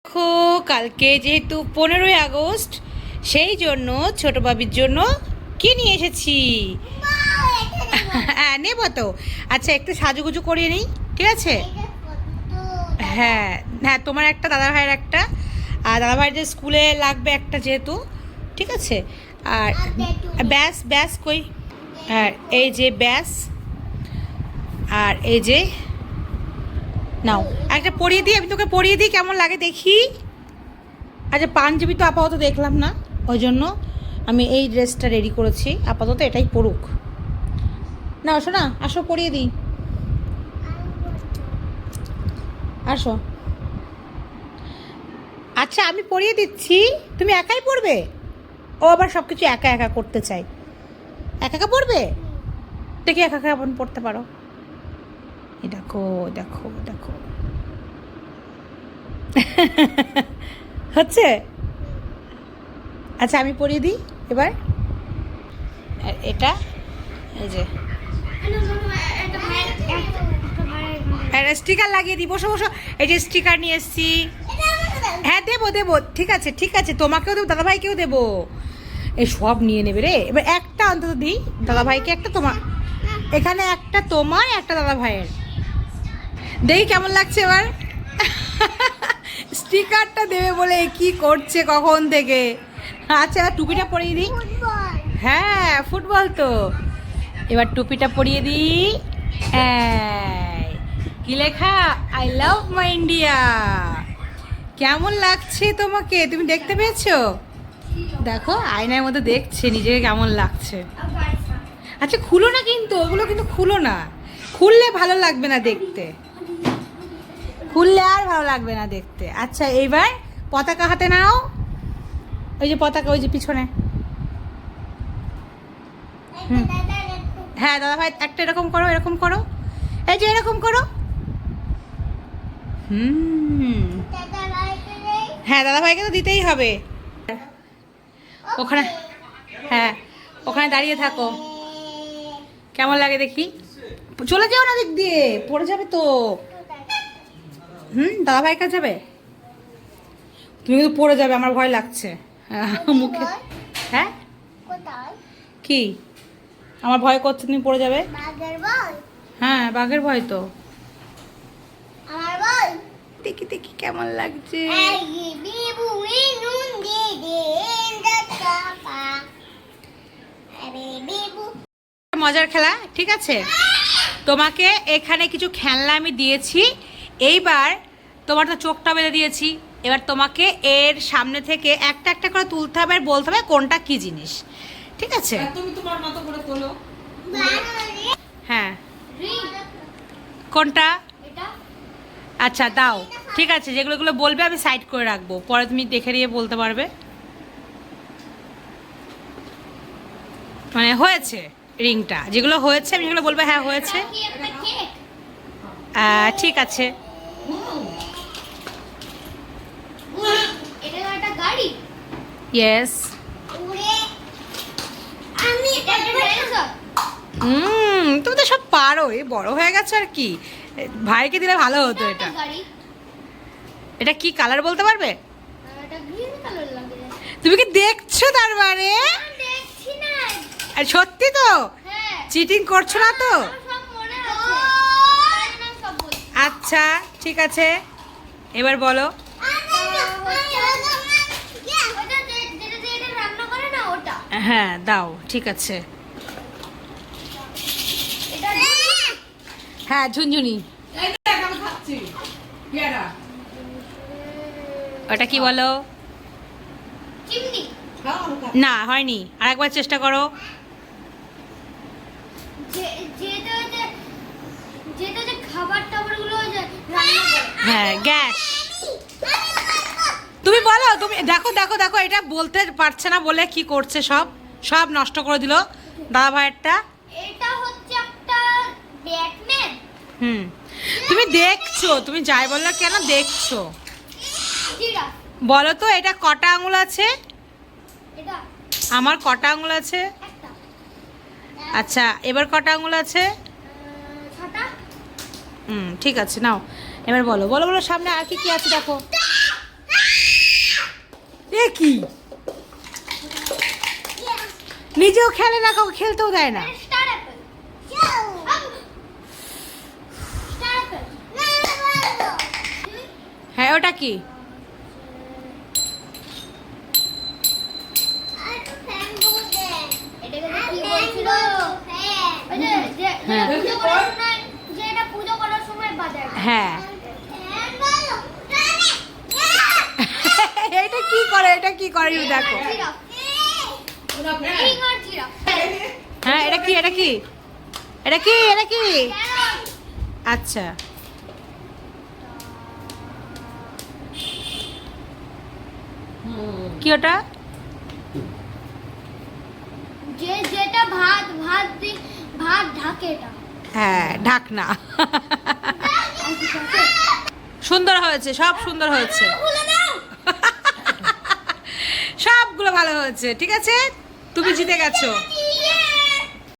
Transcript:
দেখো কালকে যেহেতু 15ই আগস্ট, সেই জন্য ছোট বাবির জন্য কি নিয়ে এসেছি। হ্যাঁ নেবো তো। আচ্ছা একটু সাজুগুজু করিয়ে নিই, ঠিক আছে? হ্যাঁ হ্যাঁ, তোমার একটা, দাদা ভাইয়ের একটা, আর দাদা ভাইয়ের যে স্কুলে লাগবে একটা যেহেতু, ঠিক আছে। আর ব্যাস ব্যাস কই, আর এই যে ব্যাস, আর এই যে নাও একটা পরিয়ে দিই, আমি তোকে পরিয়ে দিই কেমন লাগে দেখি। আচ্ছা পাঞ্জাবি তো আপাতত দেখলাম না, ওই জন্য আমি এই ড্রেসটা রেডি করেছি, আপাতত এটাই পরুক। না আসো না, আসো পরিয়ে দিই, আসো। আচ্ছা আমি পরিয়ে দিচ্ছি, তুমি একাই পড়বে? ও আবার সব কিছু একা একা করতে চাই, একা একা পড়বে। দেখি একা একা পড়তে পারো। এই দেখো দেখো দেখো হচ্ছে। আচ্ছা আমি পরিয়ে দিই এবার। আর এটা এই যে স্টিকার লাগিয়ে দিই, বসো বসো। এই যে স্টিকার নিয়ে এসছি। হ্যাঁ দেবো দেবো, ঠিক আছে ঠিক আছে, তোমাকেও দেবো দাদাভাইকেও দেবো। এই সব নিয়ে নেবে রে, এবার একটা অন্তত দিই, দাদাভাইকে একটা, তোমার এখানে একটা, তোমার একটা, দাদা ভাইয়ের। দেখি কেমন লাগছে এবার। স্টিকারটা দেবে বলে কি করছে কখন থেকে। আচ্ছা এবার টুপিটা পরিয়ে দিই। হ্যাঁ ফুটবল তো, এবার টুপিটা পরিয়ে দিই। কি লেখা? I love my India. কেমন লাগছে তোমাকে, তুমি দেখতে পেয়েছো? দেখো আয়নার মধ্যে দেখছে নিজেকে কেমন লাগছে। আচ্ছা খুলো না কিন্তু, ওগুলো কিন্তু খুলো না, খুললে ভালো লাগবে না দেখতে, খুললে আর ভালো লাগবে না দেখতে। আচ্ছা এইবার পতাকা হাতে নাও, ওই যে পতাকা, ওই যে পিছনে। হ্যাঁ দাদা ভাই একটা এরকম করো, এরকম করো, এই যে এরকম করো। হ্যাঁ দাদা ভাইকে তো দিতেই হবে। ওখানে, হ্যাঁ ওখানে দাঁড়িয়ে থাকো, কেমন লাগে দেখি। চলে যাও না দিক দিয়ে, পড়ে যাবে তো। দাদা ভাইয়ের কাছে যাবে, তুমি কিন্তু পড়ে যাবে, আমার ভয় লাগছে মুখে। হ্যাঁ কি আমার ভয় করছে, তুমি পড়ে যাবে। হ্যাঁ বাঘের ভয় তো। দেখি দেখি কেমন লাগছে। মজার খেলা, ঠিক আছে। তোমাকে এখানে কিছু খেলনা আমি দিয়েছি, এইবার তোমার তো চোখটা বেঁধে দিয়েছি, এবার তোমাকে এর সামনে থেকে একটা একটা করে তুলতে হবে আর বলতে হবে কোনটা কি জিনিস, ঠিক আছে? তুমি তোমার মতো করে তোলো। হ্যাঁ কোনটা? আচ্ছা দাও, ঠিক আছে, যেগুলো বলবে আমি সাইড করে রাখবো, পরে তুমি দেখে নিয়ে বলতে পারবে। মানে হয়েছে রিংটা, যেগুলো হয়েছে আমি যেগুলো বলবো হ্যাঁ হয়েছে। ঠিক আছে। ইয়েস। তুমি তো সব পারো, এই বড় হয়ে গেছো আর কি, ভাইকে দিলে ভালো হতো। এটা এটা কি কালার বলতে পারবে? তুমি কি দেখছো তার মানে? সত্যি তো? চিটিং করছো না তো? আচ্ছা ঠিক আছে, এবার বলো। হ্যাঁ দাও, ঠিক আছে। হ্যাঁ ঝুনঝুনি। ওটা কি বলো? না হয়নি, আর একবার চেষ্টা করো। হ্যাঁ গ্যাস। তুমি বলো, তুমি দেখো দেখো দেখো, এটা বলতে পারছে না বলে কি করছে, সব সব নষ্ট করে দিল দাদা ভাইয়েরটা। এটা হচ্ছে একটা ব্যাটম্যান। তুমি দেখছো, তুমি যাই বললে কেন দেখছো, বলো তো এটা কটা আঙুল আছে? আমার কটা আঙুল আছে? আচ্ছা এবার কটা আঙুল আছে? ঠিক আছে নাও, এবার বলো বলো বলো, সামনে আর কি কি আছে দেখো। এ কি নিজেও খেলে না, কাউকে খেলতেও দেয় না। Star Apple. Star Apple. হ্যাঁ ওটা কি? এটাকে তো কি বলছিল? ওই যে হ্যাঁ। পুজো করার সময়, যে এটা পুজো করার সময় বাজায়। হ্যাঁ এটা কি করে, এটা কি করে একটু দেখো। হ্যাঁ এটা কি, এটা কি, এটা কি, এটা কি? আচ্ছা কি ওটা? যেটা ভাত ভাত দি ভাত ঢাকে এটা। হ্যাঁ ঢাকনা। সুন্দর হয়েছে, সব সুন্দর হয়েছে, সবগুলো ভালো হয়েছে। ঠিক আছে, তুমি জিতে গেছো।